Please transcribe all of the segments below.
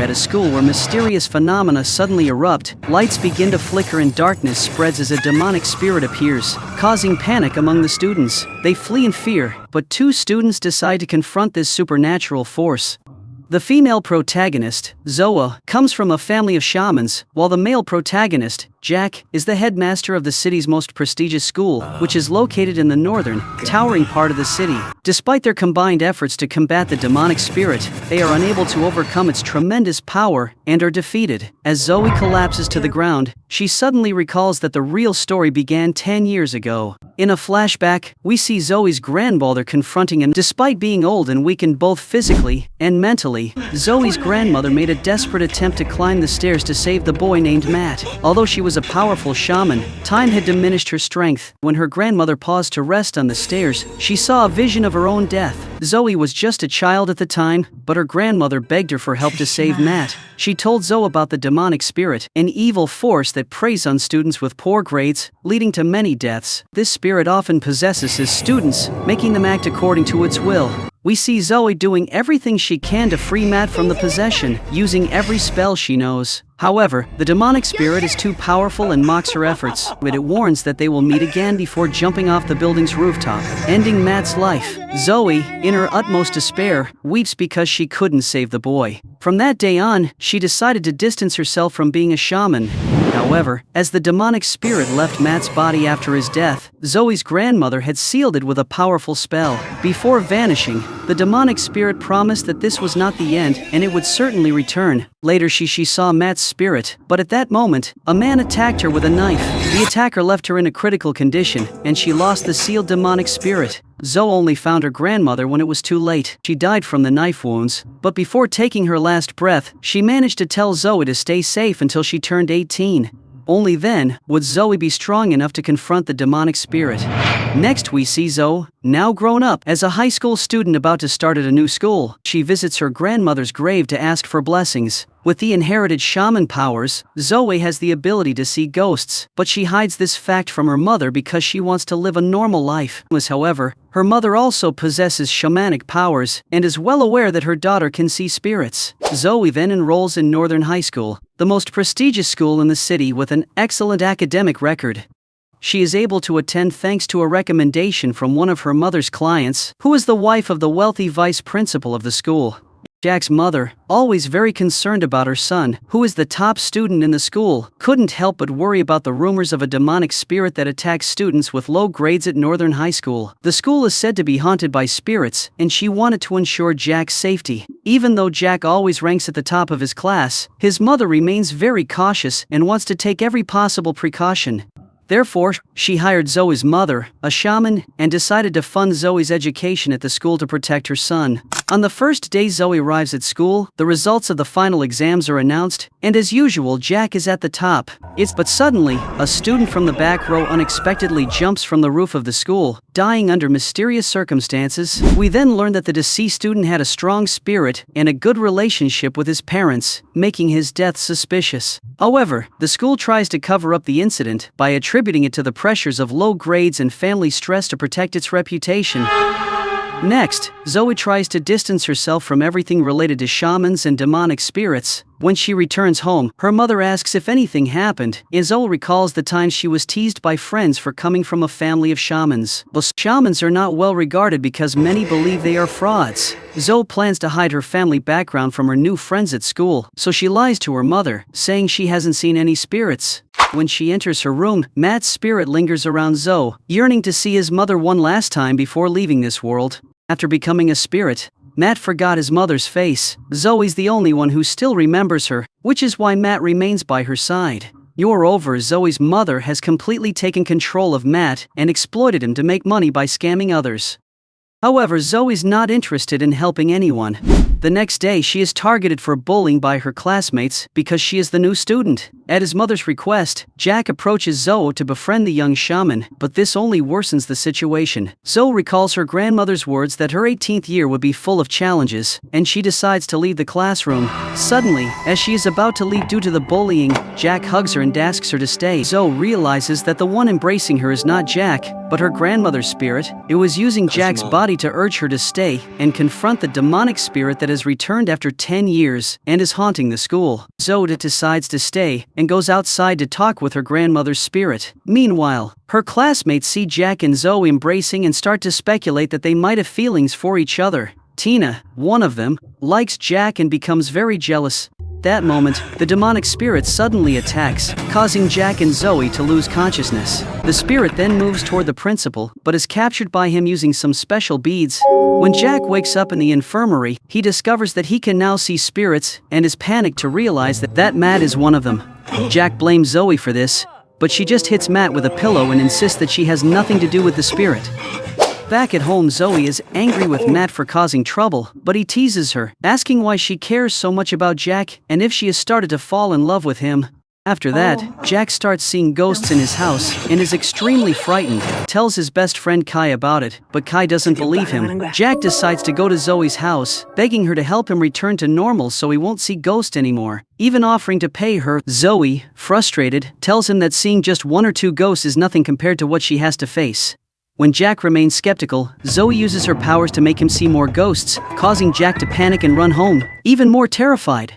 at a school where mysterious phenomena suddenly erupt. Lights begin to flicker and darkness spreads as a demonic spirit appears, causing panic among the students. They flee in fear, but two students decide to confront this supernatural force. The female protagonist, Zoe, comes from a family of shamans, while the male protagonist, Jack, is the headmaster of the city's most prestigious school, which is located in the northern, towering part of the city. Despite their combined efforts to combat the demonic spirit, they are unable to overcome its tremendous power and are defeated. As Zoe collapses to the ground, she suddenly recalls that the real story began 10 years ago. In a flashback, we see Zoe's grandmother confronting him. Despite being old and weakened both physically and mentally, Zoe's grandmother made a desperate attempt to climb the stairs to save the boy named Matt. Although she was a powerful shaman, time had diminished her strength. When her grandmother paused to rest on the stairs, she saw a vision of her own death. Zoe was just a child at the time, but her grandmother begged her for help to save Matt. She told Zoe about the demonic spirit, an evil force that preys on students with poor grades, leading to many deaths. This spirit often possesses his students, making them act according to its will. We see Zoe doing everything she can to free Matt from the possession, using every spell she knows. However, the demonic spirit is too powerful and mocks her efforts, but it warns that they will meet again before jumping off the building's rooftop, ending Matt's life. Zoe, in her utmost despair, weeps because she couldn't save the boy. From that day on, she decided to distance herself from being a shaman. However, as the demonic spirit left Matt's body after his death, Zoe's grandmother had sealed it with a powerful spell. Before vanishing, the demonic spirit promised that this was not the end and it would certainly return. Later she saw Matt's spirit, but at that moment, a man attacked her with a knife. The attacker left her in a critical condition, and she lost the sealed demonic spirit. Zoe only found her grandmother when it was too late. She died from the knife wounds, but before taking her last breath, she managed to tell Zoe to stay safe until she turned 18. Only then would Zoe be strong enough to confront the demonic spirit. Next we see Zoe, now grown up, as a high school student about to start at a new school. She visits her grandmother's grave to ask for blessings. With the inherited shaman powers, Zoe has the ability to see ghosts, but she hides this fact from her mother because she wants to live a normal life. However, her mother also possesses shamanic powers and is well aware that her daughter can see spirits. Zoe then enrolls in Northern High School, the most prestigious school in the city with an excellent academic record. She is able to attend thanks to a recommendation from one of her mother's clients, who is the wife of the wealthy vice principal of the school. Jack's mother, always very concerned about her son, who is the top student in the school, couldn't help but worry about the rumors of a demonic spirit that attacks students with low grades at Northern High School. The school is said to be haunted by spirits, and she wanted to ensure Jack's safety. Even though Jack always ranks at the top of his class, his mother remains very cautious and wants to take every possible precaution. Therefore, she hired Zoe's mother, a shaman, and decided to fund Zoe's education at the school to protect her son. On the first day Zoe arrives at school, the results of the final exams are announced, and as usual Jack is at the top. But suddenly, a student from the back row unexpectedly jumps from the roof of the school, dying under mysterious circumstances. We then learn that the deceased student had a strong spirit and a good relationship with his parents, making his death suspicious. However, the school tries to cover up the incident by attributing it to the pressures of low grades and family stress to protect its reputation. Next, Zoe tries to distance herself from everything related to shamans and demonic spirits. When she returns home, her mother asks if anything happened, and Zoe recalls the time she was teased by friends for coming from a family of shamans. But shamans are not well regarded because many believe they are frauds. Zoe plans to hide her family background from her new friends at school, so she lies to her mother, saying she hasn't seen any spirits. When she enters her room, Matt's spirit lingers around Zoe, yearning to see his mother one last time before leaving this world. After becoming a spirit, Matt forgot his mother's face. Zoe's the only one who still remembers her, which is why Matt remains by her side. Moreover, Zoe's mother has completely taken control of Matt and exploited him to make money by scamming others. However, Zoe's not interested in helping anyone. The next day, she is targeted for bullying by her classmates because she is the new student. At his mother's request, Jack approaches Zoe to befriend the young shaman, but this only worsens the situation. Zoe recalls her grandmother's words that her 18th year would be full of challenges, and she decides to leave the classroom. Suddenly, as she is about to leave due to the bullying, Jack hugs her and asks her to stay. Zoe realizes that the one embracing her is not Jack, but her grandmother's spirit. It was using Jack's body to urge her to stay and confront the demonic spirit that that has returned after 10 years and is haunting the school. Zoe decides to stay and goes outside to talk with her grandmother's spirit. Meanwhile, her classmates see Jack and Zoe embracing and start to speculate that they might have feelings for each other. Tina, one of them, likes Jack and becomes very jealous. That moment, the demonic spirit suddenly attacks, causing Jack and Zoe to lose consciousness. The spirit then moves toward the principal, but is captured by him using some special beads. When Jack wakes up in the infirmary, he discovers that he can now see spirits and is panicked to realize that Matt is one of them. Jack blames Zoe for this, but she just hits Matt with a pillow and insists that she has nothing to do with the spirit. Back at home, Zoe is angry with Matt for causing trouble, but he teases her, asking why she cares so much about Jack and if she has started to fall in love with him. After that, Jack starts seeing ghosts in his house and is extremely frightened, tells his best friend Kai about it, but Kai doesn't believe him. Jack decides to go to Zoe's house, begging her to help him return to normal so he won't see ghosts anymore, even offering to pay her. Zoe, frustrated, tells him that seeing just 1 or 2 ghosts is nothing compared to what she has to face. When Jack remains skeptical, Zoe uses her powers to make him see more ghosts, causing Jack to panic and run home, even more terrified.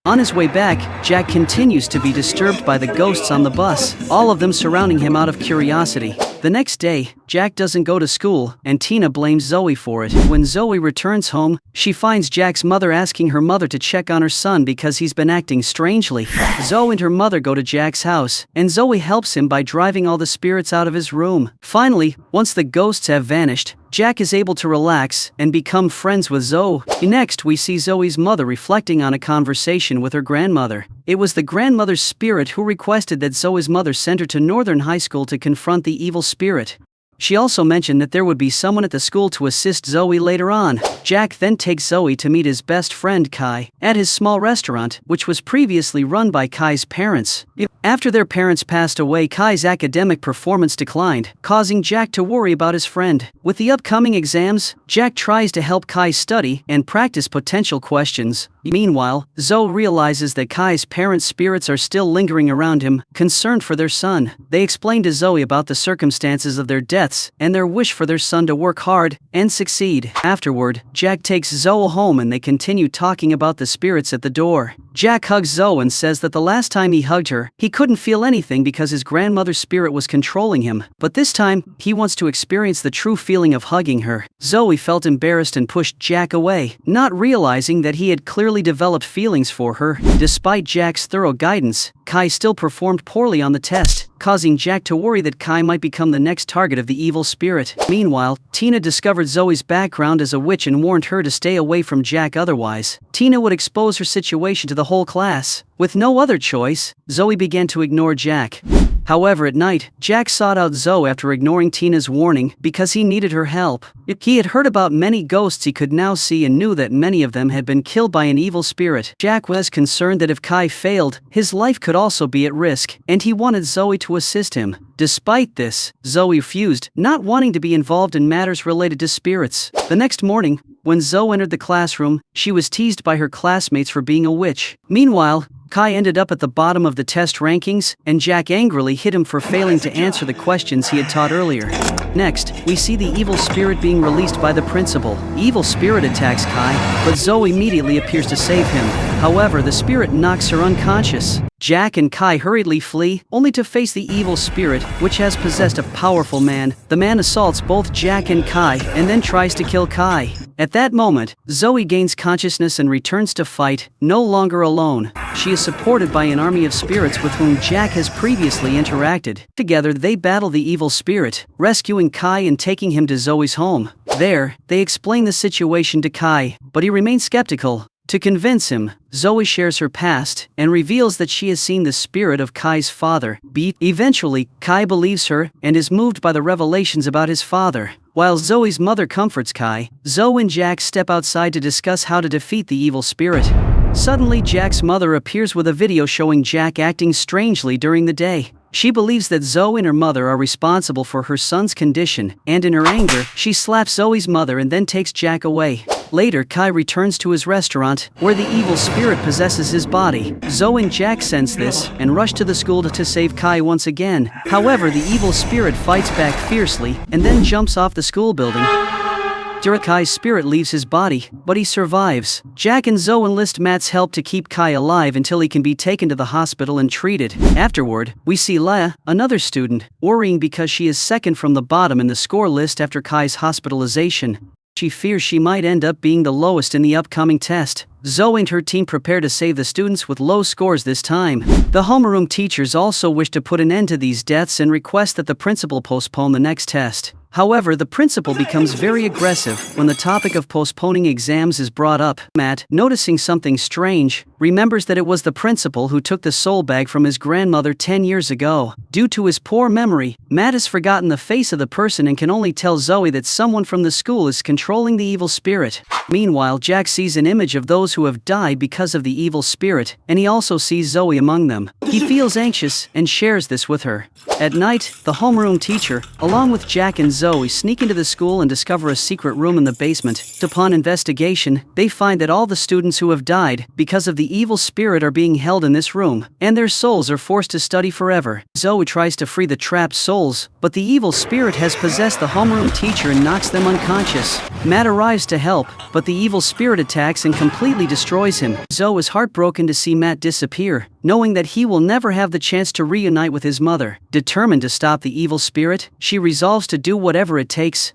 On his way back, Jack continues to be disturbed by the ghosts on the bus, all of them surrounding him out of curiosity. The next day, Jack doesn't go to school, and Tina blames Zoe for it. When Zoe returns home, she finds Jack's mother asking her mother to check on her son because he's been acting strangely. Zoe and her mother go to Jack's house, and Zoe helps him by driving all the spirits out of his room. Finally, once the ghosts have vanished, Jack is able to relax and become friends with Zoe. Next, we see Zoe's mother reflecting on a conversation with her grandmother. It was the grandmother's spirit who requested that Zoe's mother send her to Northern High School to confront the evil spirit. She also mentioned that there would be someone at the school to assist Zoe later on. Jack then takes Zoe to meet his best friend Kai at his small restaurant, which was previously run by Kai's parents. After their parents passed away, Kai's academic performance declined, causing Jack to worry about his friend. With the upcoming exams, Jack tries to help Kai study and practice potential questions. Meanwhile, Zoe realizes that Kai's parents' spirits are still lingering around him, concerned for their son. They explain to Zoe about the circumstances of their deaths and their wish for their son to work hard and succeed. Afterward, Jack takes Zoe home and they continue talking about the spirits at the door. Jack hugs Zoe and says that the last time he hugged her, he couldn't feel anything because his grandmother's spirit was controlling him, but this time, he wants to experience the true feeling of hugging her. Zoe felt embarrassed and pushed Jack away, not realizing that he had clearly developed feelings for her. Despite Jack's thorough guidance, Kai still performed poorly on the test, causing Jack to worry that Kai might become the next target of the evil spirit. Meanwhile, Tina discovered Zoe's background as a witch and warned her to stay away from Jack, otherwise Tina would expose her situation to the whole class. With no other choice, Zoe began to ignore Jack. However, at night, Jack sought out Zoe after ignoring Tina's warning because he needed her help. He had heard about many ghosts he could now see and knew that many of them had been killed by an evil spirit. Jack was concerned that if Kai failed, his life could also be at risk, and he wanted Zoe to assist him. Despite this, Zoe refused, not wanting to be involved in matters related to spirits. The next morning, when Zoe entered the classroom, she was teased by her classmates for being a witch. Meanwhile, Kai ended up at the bottom of the test rankings, and Jack angrily hit him for failing to answer the questions he had taught earlier. Next, we see the evil spirit being released by the principal. The evil spirit attacks Kai, but Zoe immediately appears to save him. However, the spirit knocks her unconscious. Jack and Kai hurriedly flee, only to face the evil spirit, which has possessed a powerful man. The man assaults both Jack and Kai, and then tries to kill Kai. At that moment, Zoe gains consciousness and returns to fight, no longer alone. She is supported by an army of spirits with whom Jack has previously interacted. Together, they battle the evil spirit, rescuing Kai and taking him to Zoe's home. There, they explain the situation to Kai, but he remains skeptical. To convince him, Zoe shares her past and reveals that she has seen the spirit of Kai's father. Eventually, Kai believes her and is moved by the revelations about his father. While Zoe's mother comforts Kai, Zoe and Jack step outside to discuss how to defeat the evil spirit. Suddenly, Jack's mother appears with a video showing Jack acting strangely during the day. She believes that Zoe and her mother are responsible for her son's condition, and in her anger, she slaps Zoe's mother and then takes Jack away. Later, Kai returns to his restaurant, where the evil spirit possesses his body. Zoe and Jack sense this, and rush to the school to save Kai once again. However, the evil spirit fights back fiercely, and then jumps off the school building. Kai's spirit leaves his body, but he survives. Jack and Zoe enlist Matt's help to keep Kai alive until he can be taken to the hospital and treated. Afterward, we see Leia, another student, worrying because she is second from the bottom in the score list after Kai's hospitalization. She fears she might end up being the lowest in the upcoming test. Zoe and her team prepare to save the students with low scores this time. The homeroom teachers also wish to put an end to these deaths and request that the principal postpone the next test. However, the principal becomes very aggressive when the topic of postponing exams is brought up. Matt, noticing something strange, remembers that it was the principal who took the soul bag from his grandmother 10 years ago. Due to his poor memory, Matt has forgotten the face of the person and can only tell Zoe that someone from the school is controlling the evil spirit. Meanwhile, Jack sees an image of those who have died because of the evil spirit, and he also sees Zoe among them. He feels anxious and shares this with her. At night, the homeroom teacher, along with Jack and Zoe, sneak into the school and discover a secret room in the basement. Upon investigation, they find that all the students who have died because of the evil spirit are being held in this room, and their souls are forced to study forever. Zoe tries to free the trapped souls, but the evil spirit has possessed the homeroom teacher and knocks them unconscious. Matt arrives to help, but the evil spirit attacks and completely destroys him. Zoe is heartbroken to see Matt disappear, knowing that he will never have the chance to reunite with his mother. Determined to stop the evil spirit, she resolves to do whatever it takes.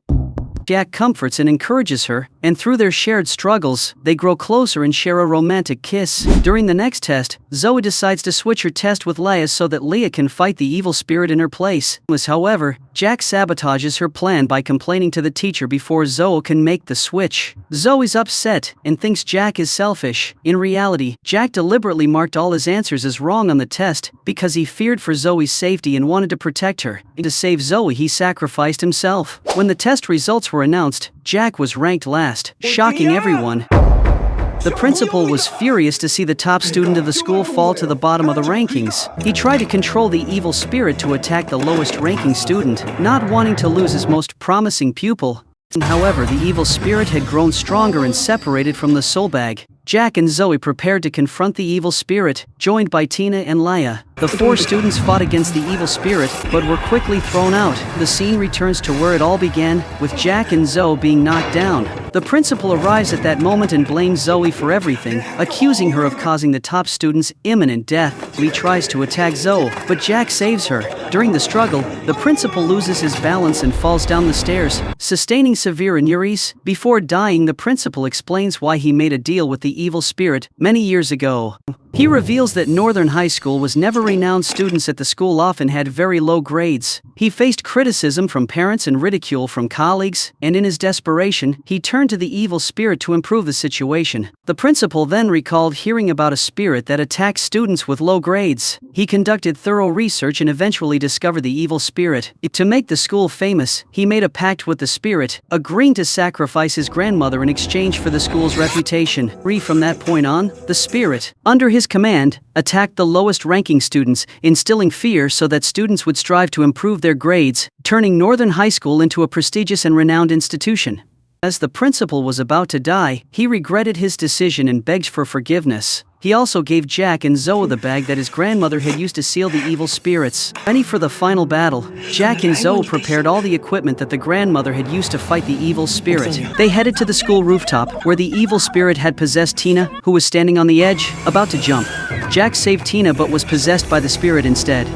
Jack comforts and encourages her, and through their shared struggles, they grow closer and share a romantic kiss. During the next test, Zoe decides to switch her test with Leia so that Leia can fight the evil spirit in her place. However, Jack sabotages her plan by complaining to the teacher before Zoe can make the switch. Zoe's upset and thinks Jack is selfish. In reality, Jack deliberately marked all his answers as wrong on the test because he feared for Zoe's safety and wanted to protect her. And to save Zoe, he sacrificed himself. When the test results were announced, Jack was ranked last, shocking everyone. The principal was furious to see the top student of the school fall to the bottom of the rankings. He tried to control the evil spirit to attack the lowest ranking student, not wanting to lose his most promising pupil. However, the evil spirit had grown stronger and separated from the soul bag. Jack and Zoe prepared to confront the evil spirit, joined by Tina and Leia. The four students fought against the evil spirit, but were quickly thrown out. The scene returns to where it all began, with Jack and Zoe being knocked down. The principal arrives at that moment and blames Zoe for everything, accusing her of causing the top student's imminent death. He tries to attack Zoe, but Jack saves her. During the struggle, the principal loses his balance and falls down the stairs, sustaining severe injuries. Before dying, the principal explains why he made a deal with the evil spirit many years ago. He reveals that Northern High School was never renowned. Students at the school often had very low grades. He faced criticism from parents and ridicule from colleagues, and in his desperation, he turned to the evil spirit to improve the situation. The principal then recalled hearing about a spirit that attacked students with low grades. He conducted thorough research and eventually discovered the evil spirit. To make the school famous, he made a pact with the spirit, agreeing to sacrifice his grandmother in exchange for the school's reputation. From that point on, the spirit, under his command, attacked the lowest-ranking students, instilling fear so that students would strive to improve their grades, turning Northern High School into a prestigious and renowned institution. As the principal was about to die, he regretted his decision and begged for forgiveness. He also gave Jack and Zoe the bag that his grandmother had used to seal the evil spirits. Ready for the final battle, Jack and Zoe prepared all the equipment that the grandmother had used to fight the evil spirit. They headed to the school rooftop, where the evil spirit had possessed Tina, who was standing on the edge, about to jump. Jack saved Tina but was possessed by the spirit instead.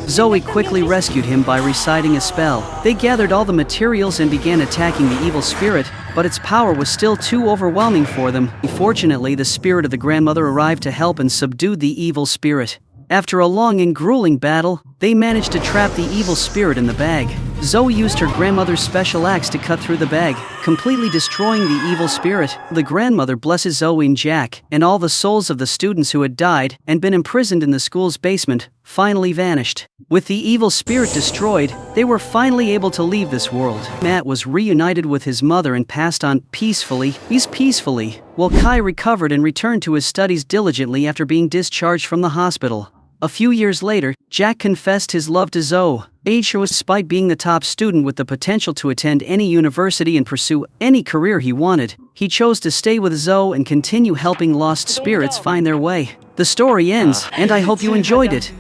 Zoe quickly rescued him by reciting a spell. They gathered all the materials and began attacking the evil spirit, but its power was still too overwhelming for them. Fortunately, the spirit of the grandmother arrived to help and subdued the evil spirit. After a long and grueling battle, they managed to trap the evil spirit in the bag. Zoe used her grandmother's special axe to cut through the bag, completely destroying the evil spirit. The grandmother blesses Zoe and Jack, and all the souls of the students who had died and been imprisoned in the school's basement finally vanished. With the evil spirit destroyed, they were finally able to leave this world. Matt was reunited with his mother and passed on peacefully, while Kai recovered and returned to his studies diligently after being discharged from the hospital. A few years later, Jack confessed his love to Zoe. Despite being the top student with the potential to attend any university and pursue any career he wanted, he chose to stay with Zoe and continue helping lost spirits find their way. The story ends, and I hope you enjoyed it.